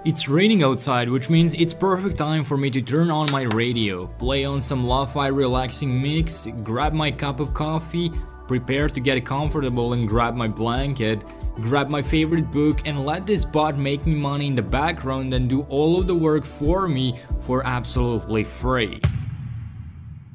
It's raining outside, which means it's perfect time for me to turn on my radio, play on some lo-fi relaxing mix, grab my cup of coffee, prepare to get comfortable and grab my blanket, grab my favorite book and let this bot make me money in the background and do all of the work for me for absolutely free.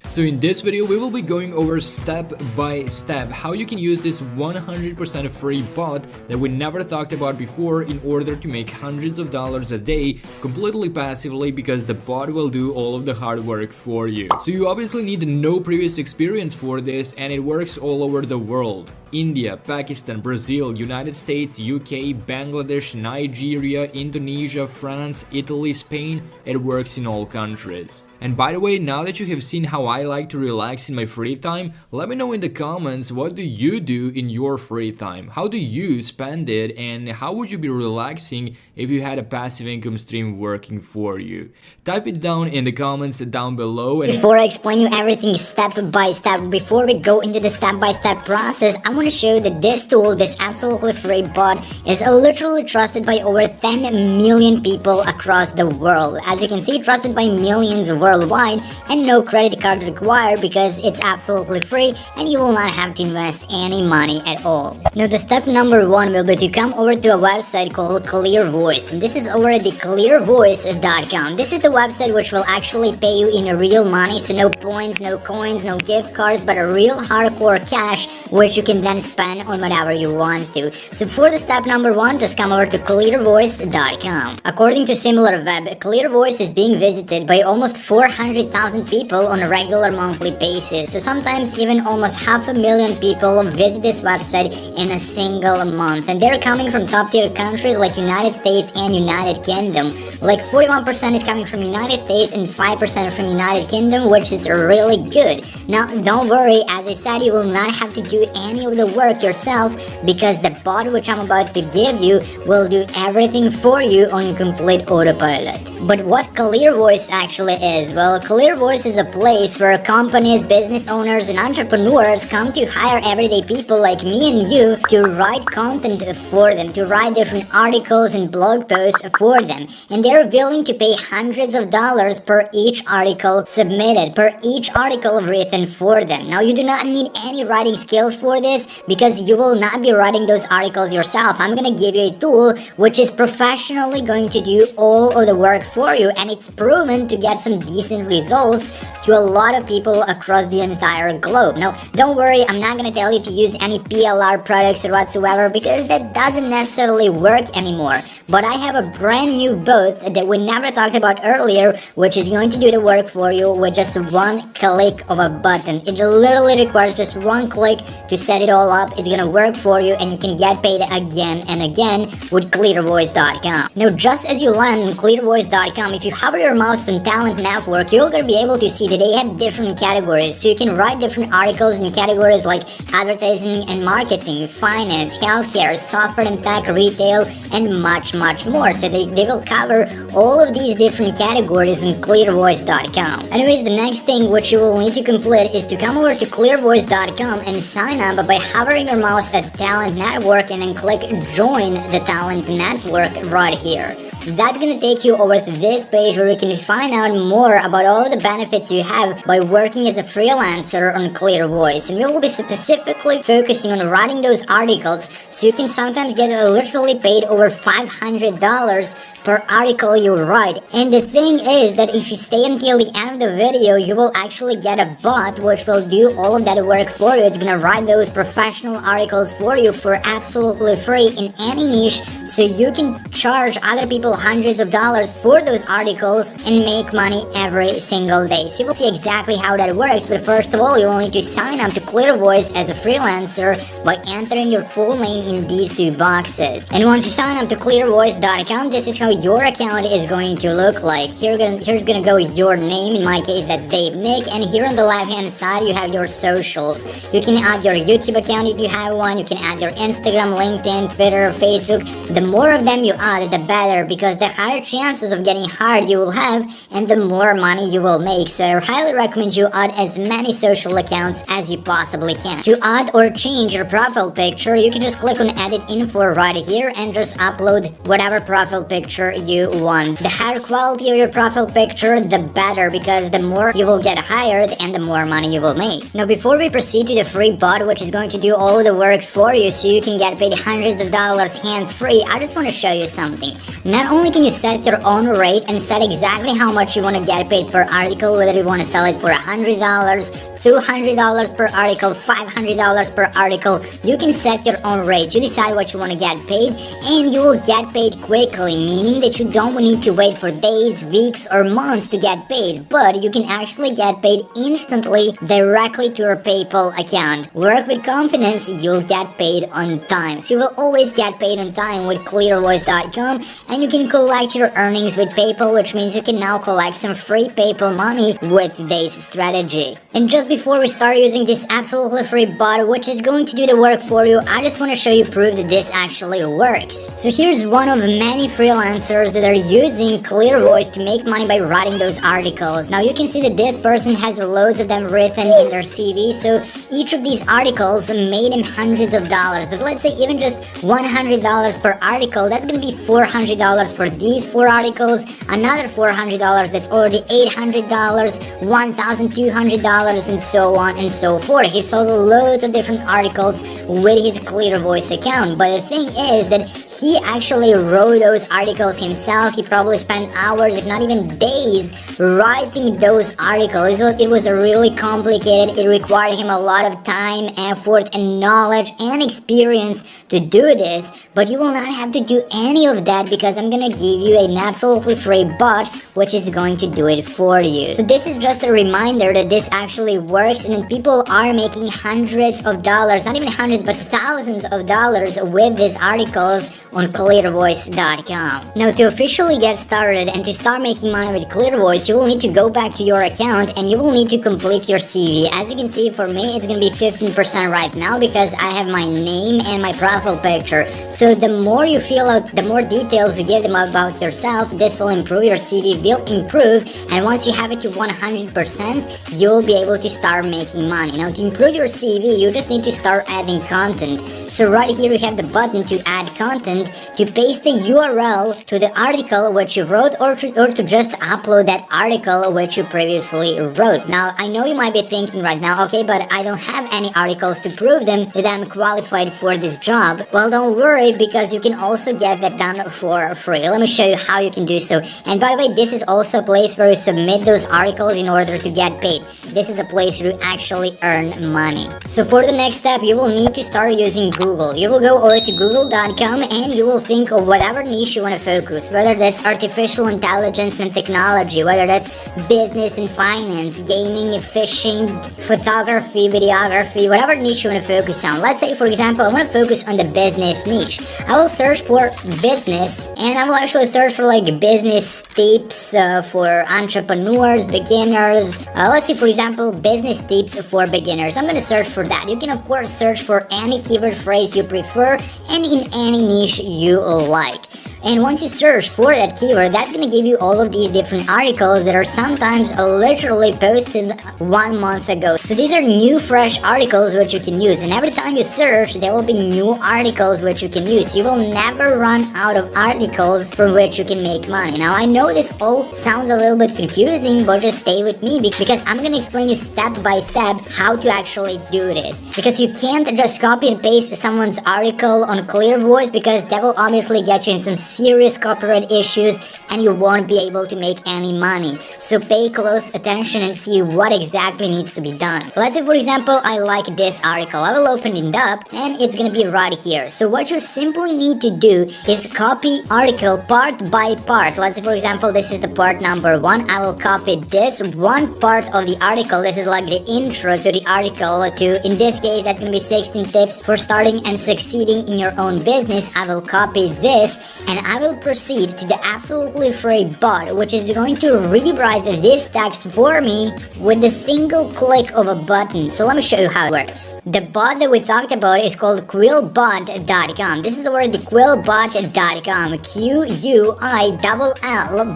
So in this video we will be going over step by step how you can use this 100% free bot that we never talked about before in order to make hundreds of dollars a day completely passively, because the bot will do all of the hard work for you. So you obviously need no previous experience for this, and it works all over the world. India, Pakistan, Brazil, United States, UK, Bangladesh, Nigeria, Indonesia, France, Italy, Spain. It works in all countries. And by the way, now that you have seen how I like to relax in my free time, let me know in the comments, what do you do in your free time? How do you spend it, and how would you be relaxing if you had a passive income stream working for you? Type it down in the comments down below. And before I explain you everything step by step, before we go into the step-by-step process, I want to show you that this tool, this absolutely free bot, is literally trusted by over 10 million people across the world. As you can see, trusted by millions worldwide, and no credit card required because it's absolutely free and you will not have to invest any money at all. Now the step number one will be to come over to a website called ClearVoice, and this is over at the clearvoice.com. This is the website which will actually pay you in real money, so no points, no coins, no gift cards, but a real hardcore cash which you can then spend on whatever you want to. So for the step number one, just come over to clearvoice.com. According to SimilarWeb, ClearVoice is being visited by almost 400,000 people on a regular monthly basis. So sometimes even almost 500,000 people visit this website in a single month. And they're coming from top tier countries like United States and United Kingdom. Like 41% is coming from United States and 5% from United Kingdom, which is really good. Now don't worry, as I said, you will not have to do any of the work yourself, because the bot which I'm about to give you will do everything for you on complete autopilot. But what ClearVoice actually is? Well, ClearVoice is a place where companies, business owners, and entrepreneurs come to hire everyday people like me and you to write content for them, to write different articles and blog posts for them. And they're willing to pay hundreds of dollars per each article submitted, per each article written for them. Now, you do not need any writing skills for this, because you will not be writing those articles yourself. I'm gonna give you a tool which is professionally going to do all of the work for you, and it's proven to get some decent results to a lot of people across the entire globe. Now, don't worry, I'm not gonna tell you to use any PLR products or whatsoever, because that doesn't necessarily work anymore. But I have a brand new bot that we never talked about earlier, which is going to do the work for you with just one click of a button. It literally requires just one click to set it all up. It's gonna work for you, and you can get paid again and again with ClearVoice.com. Now, just as you land on ClearVoice.com, if you hover your mouse on Talent Network, you're gonna be able to see that they have different categories. So you can write different articles in categories like advertising and marketing, finance, healthcare, software and tech, retail, and much more. So they will cover all of these different categories on ClearVoice.com. Anyways, the next thing which you will need to complete is to come over to ClearVoice.com and sign up by hovering your mouse at Talent Network and then click Join the Talent Network right here. That's gonna take you over to this page where you can find out more about all of the benefits you have by working as a freelancer on ClearVoice. And we will be specifically focusing on writing those articles, so you can sometimes get literally paid over $500 per article you write. And the thing is that if you stay until the end of the video, you will actually get a bot which will do all of that work for you. It's gonna write those professional articles for you for absolutely free in any niche, so you can charge other people hundreds of dollars for those articles and make money every single day. So you will see exactly how that works, but first of all, you will need to sign up to ClearVoice as a freelancer by entering your full name in these two boxes. And once you sign up to ClearVoice.com, this is how your account is going to look like. Here's gonna go your name. In my case, that's Dave Nick, and here on the left hand side you have your socials. You can add your YouTube account if you have one. You can add your Instagram, LinkedIn, Twitter, Facebook. The more of them you add, the better, because the higher chances of getting hired you will have, and the more money you will make. So I highly recommend you add as many social accounts as you possibly can. To add or change your profile picture, you can just click on edit info right here and just upload whatever profile picture you want. The higher quality of your profile picture, the better, because the more you will get hired and the more money you will make. Now before we proceed to the free bot, which is going to do all the work for you so you can get paid hundreds of dollars hands-free, I just want to show you something. Not only can you set your own rate and set exactly how much you want to get paid per article, whether you want to sell it for $100, $200 per article, $500 per article, you can set your own rates. You decide what you want to get paid, and you will get paid quickly, meaning that you don't need to wait for days, weeks, or months to get paid, but you can actually get paid instantly directly to your PayPal account. Work with confidence, you'll get paid on time. So you will always get paid on time with clearvoice.com, and you can collect your earnings with PayPal, which means you can now collect some free PayPal money with this strategy. And just before we start using this absolutely free bot, which is going to do the work for you, I just want to show you proof that this actually works. So here's one of many freelancers that are using ClearVoice to make money by writing those articles. Now you can see that this person has loads of them written in their CV, so each of these articles made him hundreds of dollars. But let's say even just $100 per article, that's gonna be $400 for these 4 articles, another $400, that's already $800, $1,200, and so on and so forth. He sold loads of different articles with his ClearVoice account, but the thing is that he actually wrote those articles himself. He probably spent hours, if not even days, writing those articles. It was really complicated. It required him a lot of time, effort, and knowledge and experience to do this, but you will not have to do any of that because I'm gonna give you an absolutely free bot which is going to do it for you. So this is just a reminder that this actually works, and then people are making hundreds of dollars, not even hundreds but thousands of dollars with these articles on clearvoice.com. Now to officially get started and to start making money with ClearVoice, you will need to go back to your account and you will need to complete your CV. As you can see, for me it's gonna be 15% right now because I have my name and my profile picture. So the more you fill out, the more details you give them about yourself, this will improve, your CV will improve, and once you have it to 100%, you'll be able to start making money. Now to improve your CV, you just need to start adding content. So right here you have the button to add content, to paste the URL to the article which you wrote, or to just upload that article which you previously wrote. Now I know you might be thinking right now, okay, but I don't have any articles to prove them that I'm qualified for this job. Well, don't worry, because you can also get that done for free. Let me show you how you can do so. And by the way, this is also a place where you submit those articles in order to get paid. This is a place where you actually earn money. So for the next step, you will need to start using Google. You will go over to google.com and you will think of whatever niche you want to focus, whether that's artificial intelligence and technology, whether that's business and finance, gaming, fishing, photography, videography, whatever niche you want to focus on. Let's say, for example, I want to focus on the business niche. I will search for business, and I will actually search for like business tips for entrepreneurs, beginners. Let's say, for example, business tips for beginners. I'm going to search for that. You can of course search for any keyword phrase you prefer and in any niche you like. And once you search for that keyword, that's going to give you all of these different articles that are sometimes literally posted 1 month ago. So these are new, fresh articles which you can use. And every time you search, there will be new articles which you can use. You will never run out of articles from which you can make money. Now, I know this all sounds a little bit confusing, but just stay with me because I'm going to explain you step by step how to actually do this. Because you can't just copy and paste someone's article on ClearVoice, because that will obviously get you in some serious copyright issues and you won't be able to make any money. So pay close attention and see what exactly needs to be done. Let's say, for example, I like this article. I will open it up and it's gonna be right here. So what you simply need to do is copy article part by part. Let's say, for example, this is the part number 1. I will copy this one part of the article. This is like the intro to the article. In this case, that's gonna be 16 tips for starting and succeeding in your own business. I will copy this and and I will proceed to the absolutely free bot, which is going to rewrite this text for me with a single click of a button. So let me show you how it works. The bot that we talked about is called quillbot.com. This is already quillbot.com, QUILL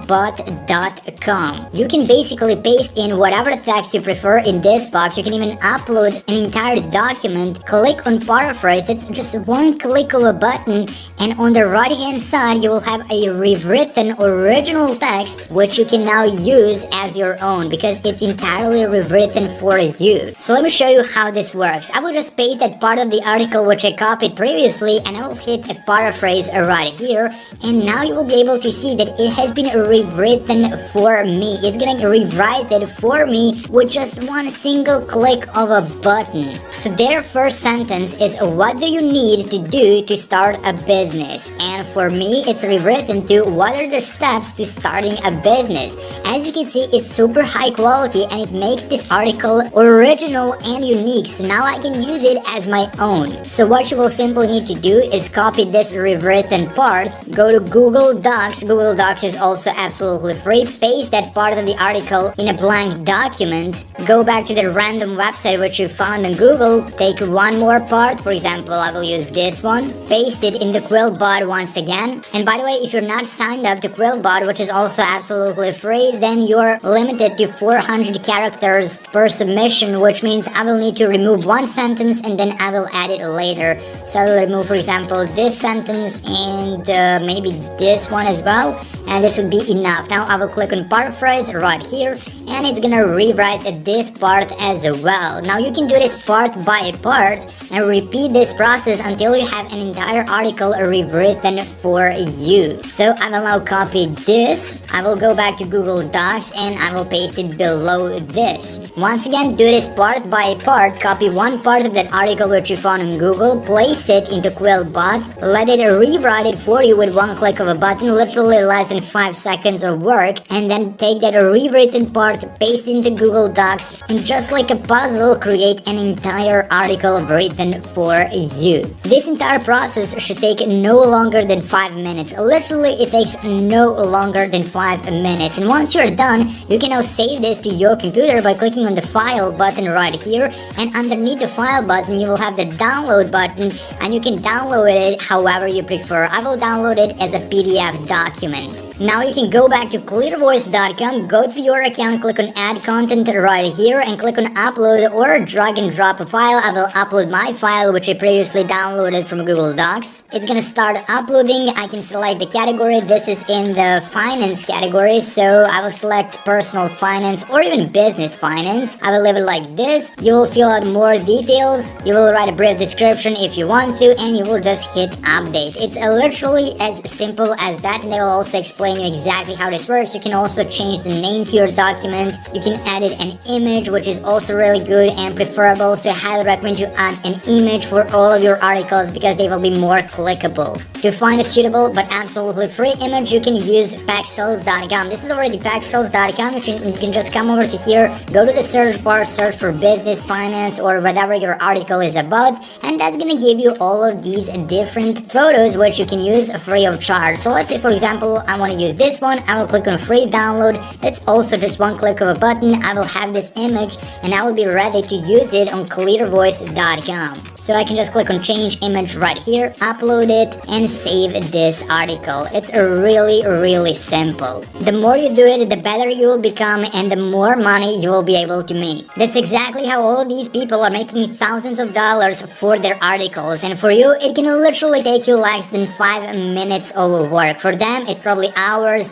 bot.com. You can basically paste in whatever text you prefer in this box. You can even upload an entire document, click on paraphrase. That's just one click of a button, and on the right hand side you will have a rewritten original text which you can now use as your own because it's entirely rewritten for you. So let me show you how this works. I will just paste that part of the article which I copied previously, and I will hit a paraphrase right here, and now you will be able to see that it has been rewritten for me. It's gonna rewrite it for me with just one single click of a button. So their first sentence is, what do you need to do to start a business? And for me, it's rewritten to, what are the steps to starting a business? As you can see, it's super high quality and it makes this article original and unique. So now I can use it as my own. So what you will simply need to do is copy this rewritten part, go to Google Docs. Google Docs is also absolutely free. Paste that part of the article in a blank document. Go back to the random website which you found on Google. Take one more part. For example, I will use this one. Paste it in the Quillbot once again. And by the way, if you're not signed up to Quillbot, which is also absolutely free, then you're limited to 400 characters per submission, which means I will need to remove one sentence and then I will add it later. So I will remove, for example, this sentence and maybe this one as well, and this would be enough. Now I will click on paraphrase right here, and it's gonna rewrite this part as well. Now you can do this part by part and repeat this process until you have an entire article rewritten for you. So I will now copy this. I will go back to Google Docs and I will paste it below this. Once again, do this part by part. Copy one part of that article which you found on Google, place it into Quillbot, let it rewrite it for you with one click of a button, literally less than 5 seconds of work, and then take that rewritten part, paste it into Google Docs, and just like a puzzle, create an entire article written for you. This entire process should take no longer than 5 minutes. Literally, it takes no longer than 5 minutes. And once you're done, you can now save this to your computer by clicking on the file button right here, and underneath the file button you will have the download button, and you can download it however you prefer. I will download it as a PDF document. Now you can go back to clearvoice.com, go to your account, click on add content right here, and click on upload or drag and drop a file. I will upload my file which I previously downloaded from Google Docs. It's gonna start uploading. I can select the category. This is in the finance category, so I will select personal finance or even business finance. I will leave it like this. You will fill out more details. You will write a brief description if you want to, and you will just hit update. It's literally as simple as that, and they will also explain you exactly how this works. You can also change the name to your document. You can add an image, which is also really good and preferable, so I highly recommend you add an image for all of your articles because they will be more clickable. To find a suitable but absolutely free image, you can use Pexels.com. This is already Pexels.com. You can just come over to here, go to the search bar, search for business, finance, or whatever your article is about, and that's gonna give you all of these different photos which you can use free of charge. So let's say, for example, I want to use this one. I will click on free download. It's also just one click of a button. I will have this image and I will be ready to use it on clearvoice.com. So I can just click on change image right here, upload it, and save this article. It's really simple. The more you do it, the better you will become and the more money you will be able to make. That's exactly how all these people are making thousands of dollars for their articles, and for you it can literally take you less than 5 minutes of work. For them it's probably hours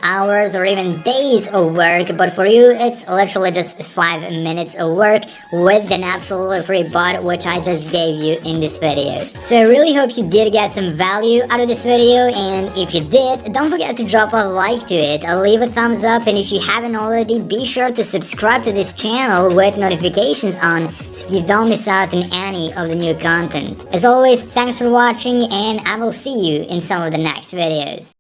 or even days of work, but for you it's literally just 5 minutes of work with an absolutely free bot which I just gave you in this video. So I really hope you did get some value out of this video, and if you did, don't forget to drop a like to it, leave a thumbs up, and if you haven't already, be sure to subscribe to this channel with notifications on so you don't miss out on any of the new content. As always, thanks for watching, and I will see you in some of the next videos.